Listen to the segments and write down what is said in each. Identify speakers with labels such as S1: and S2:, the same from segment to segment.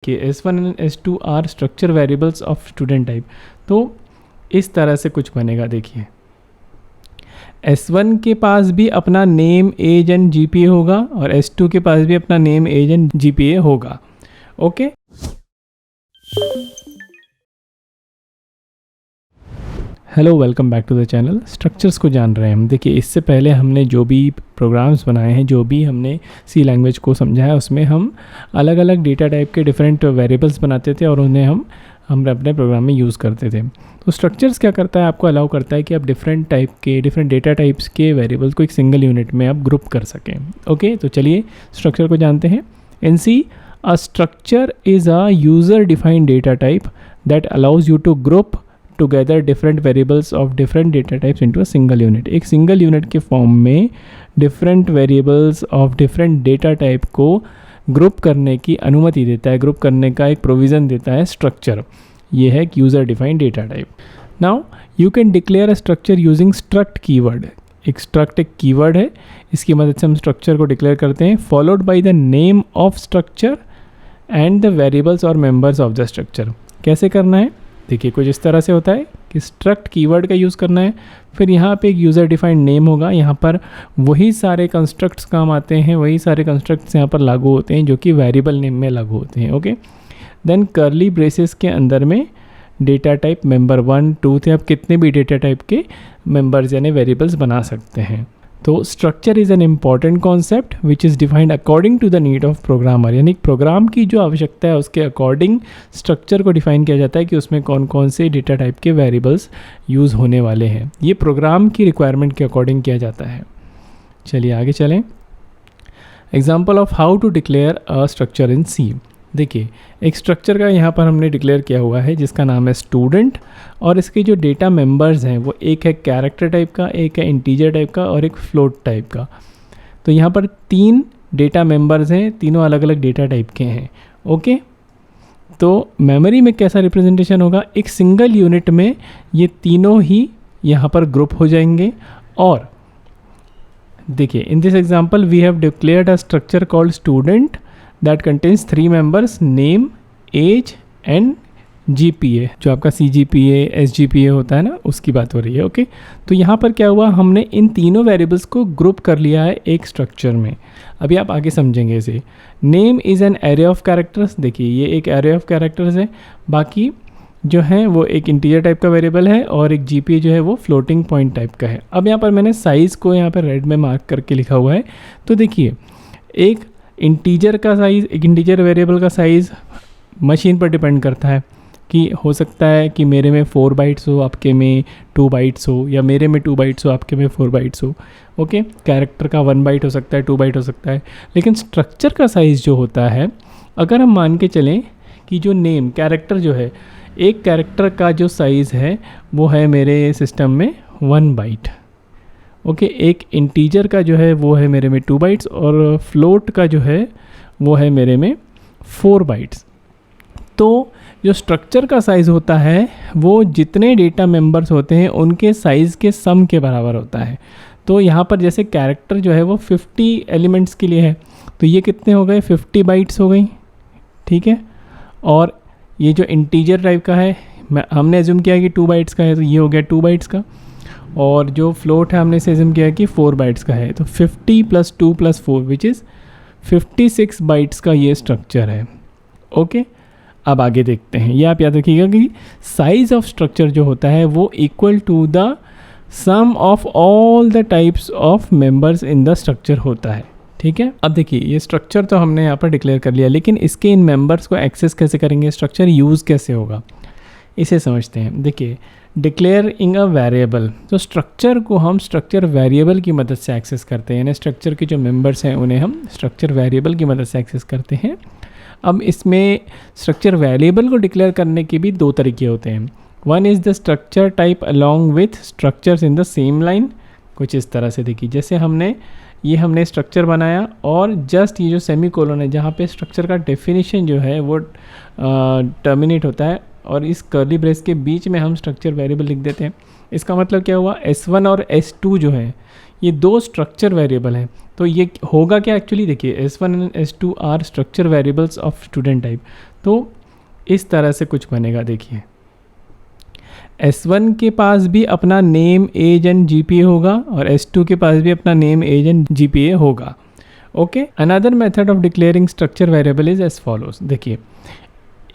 S1: कि S1 and S2 are structure variables of student type. तो इस तरह से कुछ बनेगा। देखिए S1 के पास भी अपना नेम, एज एंड GPA होगा और S2 के पास भी अपना नेम, एज एंड GPA होगा। Okay, hello, welcome back to the channel. Structures को जान रहे हैं हम। देखिए इससे पहले हमने जो भी प्रोग्राम्स बनाए हैं, जो भी हमने सी लैंग्वेज को समझा है, उसमें हम अलग अलग डेटा टाइप के डिफरेंट वेरिएबल्स बनाते थे और उन्हें हम अपने प्रोग्राम में यूज़ करते थे। तो स्ट्रक्चर्स क्या करता है, आपको अलाउ करता है कि आप डिफरेंट डेटा टाइप्स के वेरिएबल्स को एक सिंगल यूनिट में आप ग्रुप कर सकें। ओके, तो चलिए स्ट्रक्चर को जानते हैं। In C, a structure is a user defined data type that allows you to group together different variables of different data types into a single unit. एक सिंगल यूनिट के form में different variables of different data type को group करने की अनुमति देता है, group करने का एक प्रोविज़न देता है स्ट्रक्चर। ये है user defined data type. Now you can declare a structure using struct keyword. एक स्ट्रक्ट एक कीवर्ड है, इसकी मदद से हम स्ट्रक्चर को डिक्लेयर करते हैं, followed by the name of structure and the variables और मेंबर्स ऑफ द स्ट्रक्चर। कैसे करना है, देखिए कुछ इस तरह से होता है कि स्ट्रक्ट कीवर्ड का यूज़ करना है, फिर यहाँ पे एक यूज़र डिफाइंड नेम होगा। यहाँ पर वही सारे कंस्ट्रक्ट्स काम आते हैं, वही सारे कंस्ट्रक्ट्स यहाँ पर लागू होते हैं जो कि वेरिएबल नेम में लागू होते हैं। ओके, देन कर्ली ब्रेसेस के अंदर में डेटा टाइप मेंबर 1, 2 थे। आप कितने भी डेटा टाइप के मेंबर्स यानी वेरिएबल्स बना सकते हैं। तो structure is an important concept which is defined according to the need of programmer. यानी प्रोग्राम की जो आवश्यकता है उसके अकॉर्डिंग स्ट्रक्चर को डिफाइन किया जाता है कि उसमें कौन कौन से डेटा टाइप के वेरिएबल्स यूज़ होने वाले हैं। ये प्रोग्राम की रिक्वायरमेंट के अकॉर्डिंग किया जाता है। चलिए आगे चलें। Example of how to declare a structure in C. देखिए एक स्ट्रक्चर का यहाँ पर हमने डिक्लेयर किया हुआ है जिसका नाम है स्टूडेंट, और इसके जो डेटा मेंबर्स हैं वो एक है कैरेक्टर टाइप का, एक है इंटीजर टाइप का और एक फ्लोट टाइप का। तो यहाँ पर 3 डेटा मेंबर्स हैं, तीनों अलग अलग डेटा टाइप के हैं। ओके, तो मेमोरी में कैसा रिप्रेजेंटेशन होगा, एक सिंगल यूनिट में ये तीनों ही यहाँ पर ग्रुप हो जाएंगे। और देखिए in this example we have declared a structure called student that contains 3 members, name, age and GPA। जो आपका CGPA, SGPA होता है ना, उसकी बात हो रही है। ओके, तो यहाँ पर क्या हुआ, हमने इन तीनों वेरिएबल्स को ग्रुप कर लिया है एक स्ट्रक्चर में। अभी आप आगे समझेंगे इसे। Name is an array of characters. देखिए ये एक एरे ऑफ कैरेक्टर्स है, बाकी जो है वो एक इंटीजर टाइप का वेरिएबल है और एक GPA जो है वो फ्लोटिंग पॉइंट टाइप का है। अब यहाँ पर मैंने साइज़ को यहाँ पर रेड में मार्क करके लिखा हुआ है। तो देखिए एक इंटीजर का साइज़, एक इंटीजर वेरिएबल का साइज़ मशीन पर डिपेंड करता है कि हो सकता है कि मेरे में 4 बाइट्स हो, आपके में 2 बाइट्स हो, या मेरे में 2 बाइट्स हो, आपके में 4 बाइट्स हो। ओके, कैरेक्टर का 1 बाइट हो सकता है, 2 बाइट हो सकता है। लेकिन स्ट्रक्चर का साइज़ जो होता है, अगर हम मान के चलें कि जो नेम कैरेक्टर जो है, एक कैरेक्टर का जो साइज़ है वो है मेरे सिस्टम में 1 बाइट। ओके, एक इंटीजर का जो है वो है मेरे में 2 बाइट्स और फ्लोट का जो है वो है मेरे में 4 बाइट्स। तो जो स्ट्रक्चर का साइज़ होता है वो जितने डेटा मेंबर्स होते हैं उनके साइज़ के सम के बराबर होता है। तो यहाँ पर जैसे कैरेक्टर जो है वो 50 एलिमेंट्स के लिए है, तो ये कितने हो गए, 50 बाइट्स हो गई। ठीक है, और ये जो इंटीजर टाइप का है, हमने एज्यूम किया कि 2 बाइट्स का है, तो ये हो गया 2 बाइट्स का। और जो फ्लोट है हमने इसे एज्यूम किया कि 4 बाइट्स का है, तो 50 + 2 + 4 विच इज़ 56 बाइट्स का ये स्ट्रक्चर है। ओके, अब आगे देखते हैं। ये आप याद रखिएगा कि साइज़ ऑफ स्ट्रक्चर जो होता है वो equal to the sum of all the types of members in the structure होता है। ठीक है, अब देखिए ये स्ट्रक्चर तो हमने यहाँ पर डिक्लेयर कर लिया, लेकिन इसके इन मेंबर्स को एक्सेस कैसे करेंगे, स्ट्रक्चर यूज़ कैसे होगा, इसे समझते हैं। देखिए डिक्लेयरिंग अ वेरिएबल, तो स्ट्रक्चर को हम स्ट्रक्चर वेरिएबल की मदद से एक्सेस करते हैं, यानी स्ट्रक्चर के जो मेंबर्स हैं उन्हें हम स्ट्रक्चर वेरिएबल की मदद से एक्सेस करते हैं। अब इसमें स्ट्रक्चर वेरिएबल को डिक्लेयर करने के भी 2 तरीके होते हैं। One is the structure type along with structures in the same line. कुछ इस तरह से देखिए, जैसे हमने स्ट्रक्चर बनाया और जस्ट ये जो सेमी कोलन है जहाँ पे स्ट्रक्चर का डेफिनेशन जो है वो टर्मिनेट होता है, और इस कर्ली ब्रेस के बीच में हम स्ट्रक्चर वेरिएबल लिख देते हैं। इसका मतलब क्या हुआ, S1 और S2 जो है ये दो स्ट्रक्चर वेरिएबल हैं। तो ये होगा क्या एक्चुअली, देखिए S1 and S2 are structure variables of student type. तो इस तरह से कुछ बनेगा। देखिए S1 के पास भी अपना नेम, एज एंड GPA होगा और S2 के पास भी अपना नेम, एज एंड GPA होगा। Okay, another method of declaring structure variable is as follows. देखिए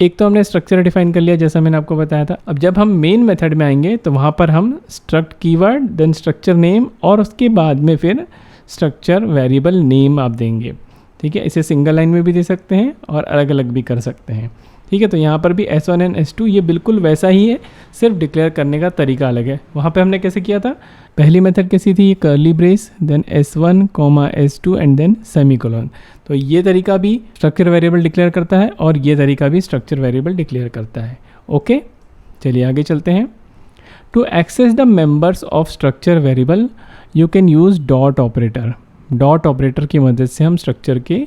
S1: एक तो हमने स्ट्रक्चर डिफाइन कर लिया जैसा मैंने आपको बताया था। अब जब हम मेन मेथड में आएंगे तो वहाँ पर हम struct keyword, then structure name और उसके बाद में फिर स्ट्रक्चर वेरिएबल नेम आप देंगे। ठीक है, इसे सिंगल लाइन में भी दे सकते हैं और अलग अलग भी कर सकते हैं। ठीक है, तो यहाँ पर भी S1 एंड S2 ये बिल्कुल वैसा ही है, सिर्फ डिक्लेयर करने का तरीका अलग है। वहाँ पे हमने कैसे किया था, पहली मेथड कैसी थी, ये curly brace, then S1, S2 and then semicolon. तो ये तरीका भी स्ट्रक्चर वेरिएबल डिक्लेयर करता है और ये तरीका भी स्ट्रक्चर वेरिएबल डिक्लेयर करता है। ओके, चलिए आगे चलते हैं। To access the members of structure variable you can use dot operator. Dot operator की मदद से हम स्ट्रक्चर के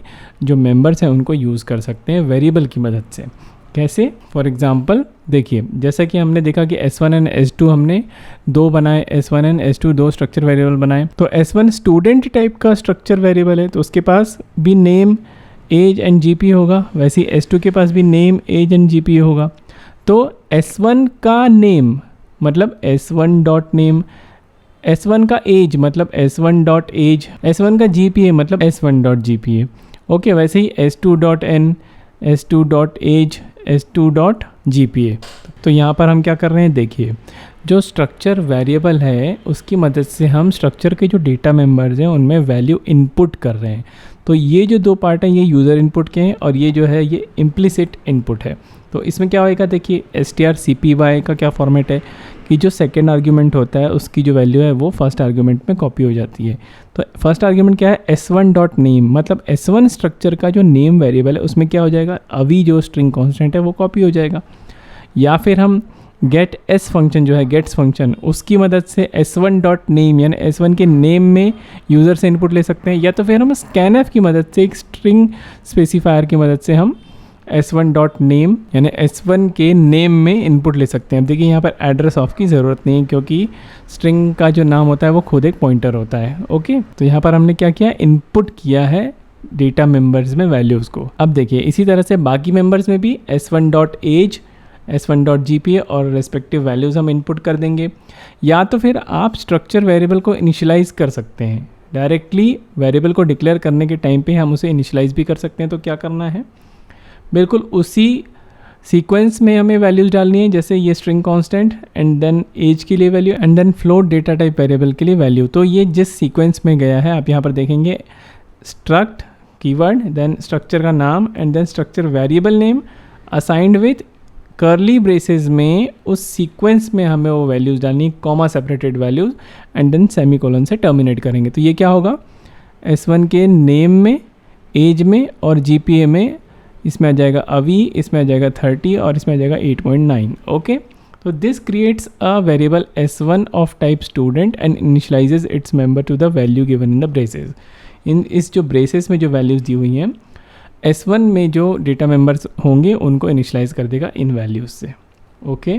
S1: जो मेंबर्स हैं उनको यूज़ कर सकते हैं वेरिएबल की मदद से। कैसे, फॉर एग्जांपल देखिए जैसा कि हमने देखा कि S1 एंड S2 हमने दो बनाए, S1 एंड S2 दो स्ट्रक्चर वेरिएबल बनाए। तो S1 स्टूडेंट टाइप का स्ट्रक्चर वेरिएबल है तो उसके पास भी नेम, एज एंड GPA होगा। वैसे ही S2 के पास भी नेम, एज एंड GPA होगा। तो S1 का नेम मतलब S1 डॉट नेम, S1 का एज मतलब S1 डॉट एज, S1 का GPA मतलब S1 डॉट GPA। ओके, वैसे ही S2 dot N, S2 dot age, S2 dot GPA। तो यहाँ पर हम क्या कर रहे हैं, देखिए जो स्ट्रक्चर वेरिएबल है उसकी मदद से हम स्ट्रक्चर के जो डेटा मेंबर्स हैं उनमें वैल्यू इनपुट कर रहे हैं। तो ये जो दो पार्ट हैं ये यूज़र इनपुट के हैं और ये जो है ये इम्प्लिसिट इनपुट है। तो इसमें क्या होएगा, देखिए strcpy का क्या फॉर्मेट है कि जो सेकेंड आर्ग्यूमेंट होता है उसकी जो वैल्यू है वो फर्स्ट आर्ग्यूमेंट में कॉपी हो जाती है। तो फर्स्ट आर्ग्यूमेंट क्या है, S1 डॉट नेम, मतलब S1 स्ट्रक्चर का जो नेम वेरिएबल है उसमें क्या हो जाएगा, अभी जो स्ट्रिंग कांस्टेंट है वो कॉपी हो जाएगा। या फिर हम गेट एस फंक्शन जो है, गेट्स फंक्शन, उसकी मदद से S1 डॉट नेम यानी S1 के नेम में यूज़र से इनपुट ले सकते हैं। या तो फिर हम scanf की मदद से एक स्ट्रिंग स्पेसिफायर की मदद से हम S1 डॉट नेम यानी S1 के नेम में इनपुट ले सकते हैं। अब देखिए यहाँ पर एड्रेस ऑफ की ज़रूरत नहीं है क्योंकि स्ट्रिंग का जो नाम होता है वो खुद एक पॉइंटर होता है। ओके, तो यहाँ पर हमने क्या किया, इनपुट किया है डेटा मेंबर्स में वैल्यूज़ को। अब देखिए इसी तरह से बाकी मेंबर्स में भी S1 dot age, S1 dot GPA और रेस्पेक्टिव वैल्यूज़ हम इनपुट कर देंगे। या तो फिर आप स्ट्रक्चर वेरिएबल को इनिशियलाइज़ कर सकते हैं, डायरेक्टली वेरिएबल को डिक्लेयर करने के टाइम पे हम उसे इनिशियलाइज़ भी कर सकते हैं। तो क्या करना है, बिल्कुल उसी सीक्वेंस में हमें वैल्यूज़ डालनी है, जैसे ये string constant and then age के लिए value and then float data type variable के लिए वैल्यू। तो ये जिस सीक्वेंस में गया है आप यहाँ पर देखेंगे, स्ट्रक्ट कीवर्ड, देन स्ट्रक्चर का नाम and then structure variable name assigned with curly braces में उस सीक्वेंस में हमें वो वैल्यूज़ डालनी, comma separated values and then semicolon से टर्मिनेट करेंगे। तो ये क्या होगा, S1 के नेम में, एज में और GPA में, इसमें आ जाएगा अवी, इसमें आ जाएगा 30 और इसमें आ जाएगा 8.9। ओके, तो this creates a variable S1 of type student and initialises its member to the value given in the braces. इस जो ब्रेसेस में जो वैल्यूज़ दी हुई हैं S1 में जो डेटा मेंबर्स होंगे उनको इनिशियलाइज कर देगा इन वैल्यूज़ से। ओके,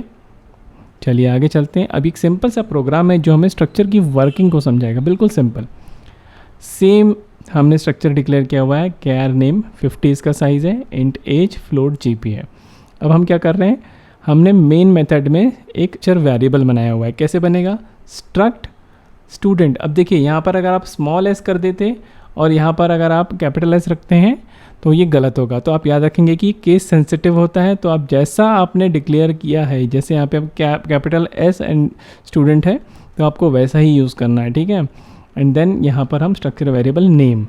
S1: चलिए आगे चलते हैं। अभी एक सिंपल सा प्रोग्राम है जो हमें स्ट्रक्चर की वर्किंग को समझाएगा, बिल्कुल सिंपल। सेम हमने स्ट्रक्चर डिक्लेयर किया हुआ है, कैर नेम 50 इसका साइज़ है, इंट एज, फ्लोट GPA। अब हम क्या कर रहे हैं, हमने मेन मेथड में एक चर वेरिएबल बनाया हुआ है। कैसे बनेगा, स्ट्रक्ट स्टूडेंट। अब देखिए यहाँ पर अगर आप स्मॉल s कर देते और यहाँ पर अगर आप कैपिटल S रखते हैं तो ये गलत होगा। तो आप याद रखेंगे कि केस सेंसिटिव होता है। तो आप जैसा आपने डिक्लेयर किया है, जैसे यहाँ पे आप कैपिटल S एंड स्टूडेंट है तो आपको वैसा ही यूज़ करना है, ठीक है। एंड देन यहाँ पर हम स्ट्रक्चर वेरिएबल नेम।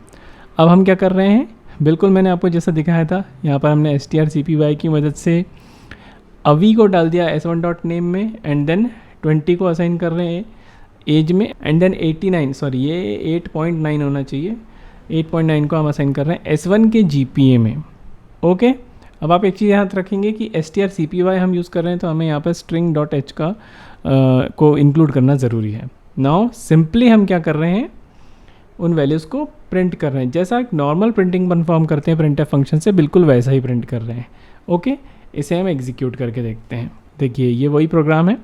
S1: अब हम क्या कर रहे हैं, बिल्कुल मैंने आपको जैसा दिखाया था, यहाँ पर हमने strcpy की मदद से अवी को डाल दिया S1 डॉट नेम में एंड देन 20 को असाइन कर रहे हैं एज में एंड देन 89, सॉरी ये 8.9 होना चाहिए, 8.9 को हम असाइन कर रहे हैं S1 के GPA में। ओके, अब आप एक चीज़ याद रखेंगे कि strcpy हम यूज़ कर रहे हैं तो हमें यहाँ पर string डॉट h का को इंक्लूड करना ज़रूरी है। नाउ सिंपली हम क्या कर रहे हैं, उन वैल्यूज़ को प्रिंट कर रहे हैं, जैसा एक नॉर्मल प्रिंटिंग परफॉर्म करते हैं printf फंक्शन से, बिल्कुल वैसा ही प्रिंट कर रहे हैं। ओके, इसे हम एग्जीक्यूट करके देखते हैं। देखिए ये वही प्रोग्राम है,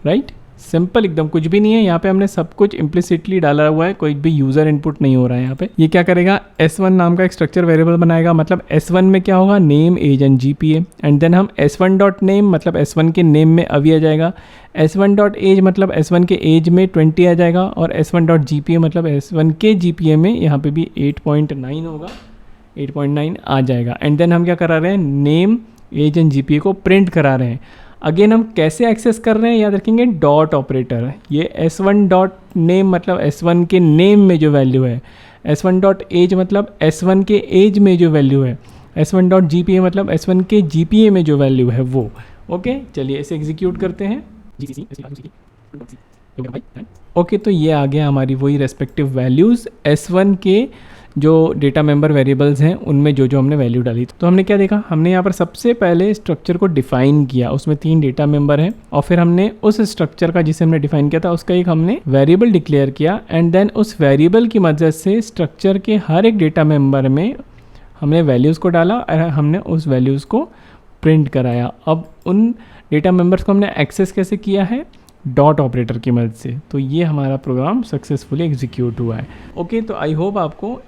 S1: राइट। सिंपल एकदम, कुछ भी नहीं है यहाँ पे, हमने सब कुछ इम्प्लिसिटली डाला हुआ है, कोई भी यूज़र इनपुट नहीं हो रहा है यहाँ पे। ये क्या करेगा, S1 नाम का एक स्ट्रक्चर वेरिएबल बनाएगा, मतलब S1 में क्या होगा, name, age and GPA, and then हम S1 डॉट नेम मतलब S1 के नेम में अभी आ जाएगा, S1 डॉट एज मतलब S1 के एज में 20 आ जाएगा, और S1 डॉट GPA मतलब S1 के GPA में यहाँ पे भी 8.9 होगा, 8.9 आ जाएगा। एंड देन हम क्या करा रहे हैं, नेम, एज एंड GPA को प्रिंट करा रहे हैं। अगेन हम कैसे एक्सेस कर रहे हैं, याद रखेंगे डॉट ऑपरेटर। ये S1 डॉट नेम मतलब S1 के नेम में जो वैल्यू है, S1 डॉट एज मतलब S1 के एज में जो वैल्यू है, S1 डॉट GPA मतलब S1 के GPA में जो वैल्यू है वो। ओके, चलिए इसे एग्जीक्यूट करते हैं। ओके, तो ये आ गया हमारी वही रेस्पेक्टिव वैल्यूज़ S1 के जो डेटा मेंबर वेरिएबल्स हैं उनमें जो जो हमने वैल्यू डाली। तो हमने क्या देखा, हमने यहाँ पर सबसे पहले स्ट्रक्चर को डिफाइन किया, उसमें 3 डेटा मेंबर हैं, और फिर हमने उस स्ट्रक्चर का जिसे हमने डिफाइन किया था उसका एक हमने वेरिएबल डिक्लेयर किया, एंड देन उस वेरिएबल की मदद से स्ट्रक्चर के हर एक डेटा मेंबर में हमने वैल्यूज़ को डाला और हमने उस वैल्यूज़ को प्रिंट कराया। अब उन डेटा मेंबर्स को हमने एक्सेस कैसे किया है, डॉट ऑपरेटर की मदद से। तो ये हमारा प्रोग्राम सक्सेसफुली एग्जीक्यूट हुआ है। ओके, तो आई होप आपको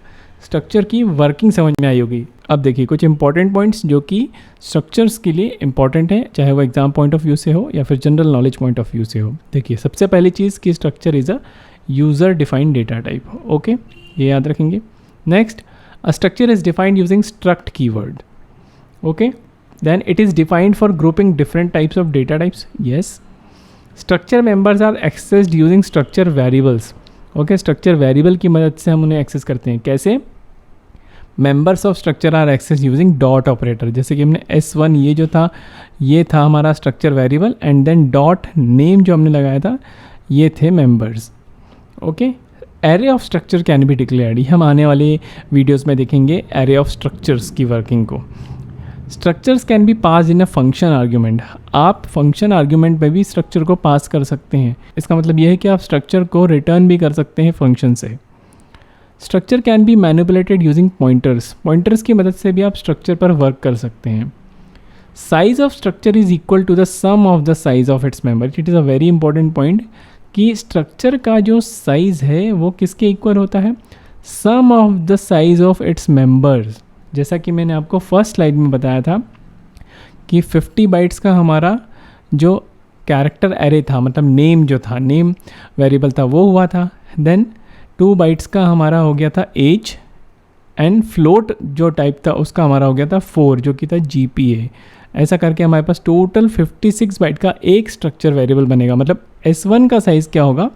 S1: स्ट्रक्चर की वर्किंग समझ में आई होगी। अब देखिए कुछ इंपॉर्टेंट पॉइंट्स जो कि स्ट्रक्चर्स के लिए इंपॉर्टेंट है, चाहे वो एग्जाम पॉइंट ऑफ व्यू से हो या फिर general knowledge point of view से हो। देखिए सबसे पहली चीज़ कि structure is a user defined data type. Okay, ये याद रखेंगे। Next, a structure is defined using struct keyword. Okay, then it is defined for grouping different types of data types. Yes, structure members are accessed using structure variables. Okay, structure variable की मदद से हम उन्हें access करते हैं। कैसे, members of structure are access using dot operator. जैसे कि हमने S1 ये जो था ये था हमारा structure variable, and then dot name जो हमने लगाया था ये थे members. Okay, array of structure can be declared. हम आने वाले वीडियोस में देखेंगे एरे ऑफ स्ट्रक्चर्स की वर्किंग को। Structures can be pass in a function argument. आप फंक्शन आर्ग्यूमेंट में भी स्ट्रक्चर को पास कर सकते हैं। इसका मतलब यह है कि आप स्ट्रक्चर को रिटर्न भी कर सकते हैं फंक्शन से। Structure can be manipulated using pointers. Pointers की मदद से भी आप स्ट्रक्चर पर वर्क कर सकते हैं। Size of structure is equal to the sum of the size of its member. It is a very important point कि स्ट्रक्चर का जो साइज़ है वो किसके इक्वल होता है, sum of the size of its members. जैसा कि मैंने आपको फर्स्ट स्लाइड में बताया था कि 50 बाइट्स का हमारा जो कैरेक्टर एरे था, मतलब नेम जो था, नेम वेरिएबल था वो हुआ था। देन 2 बाइट्स का हमारा हो गया था एज, एंड फ्लोट जो टाइप था उसका हमारा हो गया था 4 जो कि था GPA। ऐसा करके हमारे पास टोटल 56 बाइट का एक स्ट्रक्चर वेरिएबल बनेगा। मतलब S1 का साइज़ क्या होगा,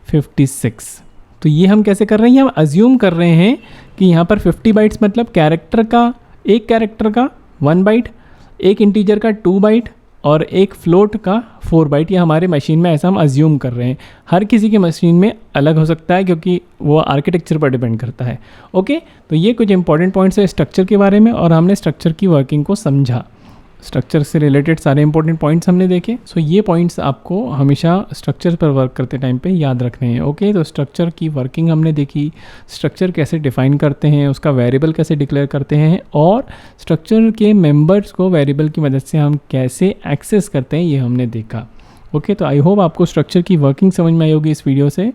S1: 56। तो ये हम कैसे कर रहे हैं, हम अज्यूम कर रहे हैं कि यहाँ पर 50 बाइट्स मतलब कैरेक्टर का, एक कैरेक्टर का 1 बाइट, एक इंटीजर का 2 बाइट और एक फ्लोट का 4 बाइट। ये हमारे मशीन में ऐसा हम अज्यूम कर रहे हैं। हर किसी की मशीन में अलग हो सकता है क्योंकि वो आर्किटेक्चर पर डिपेंड करता है। ओके, तो ये कुछ इंपॉर्टेंट पॉइंट्स है स्ट्रक्चर के बारे में, और हमने स्ट्रक्चर की वर्किंग को समझा। स्ट्रक्चर से रिलेटेड सारे इंपॉर्टेंट पॉइंट्स हमने देखे। सो ये पॉइंट्स आपको हमेशा स्ट्रक्चर पर वर्क करते टाइम पे याद रखने हैं। ओके, तो स्ट्रक्चर की वर्किंग हमने देखी, स्ट्रक्चर कैसे डिफाइन करते हैं, उसका वेरिएबल कैसे डिक्लेयर करते हैं, और स्ट्रक्चर के मेंबर्स को वेरिएबल की मदद से हम कैसे एक्सेस करते हैं ये हमने देखा। ओके, तो आई होप आपको स्ट्रक्चर की वर्किंग समझ में आई होगी इस वीडियो से।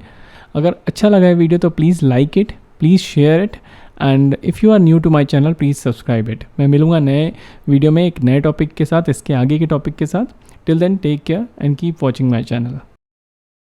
S1: अगर अच्छा लगा है वीडियो तो please like it, please share it, and if you are new to my channel please subscribe it. मैं मिलूँगा नए वीडियो में एक नए टॉपिक के साथ, इसके आगे के टॉपिक के साथ। Till then take care and keep watching my channel.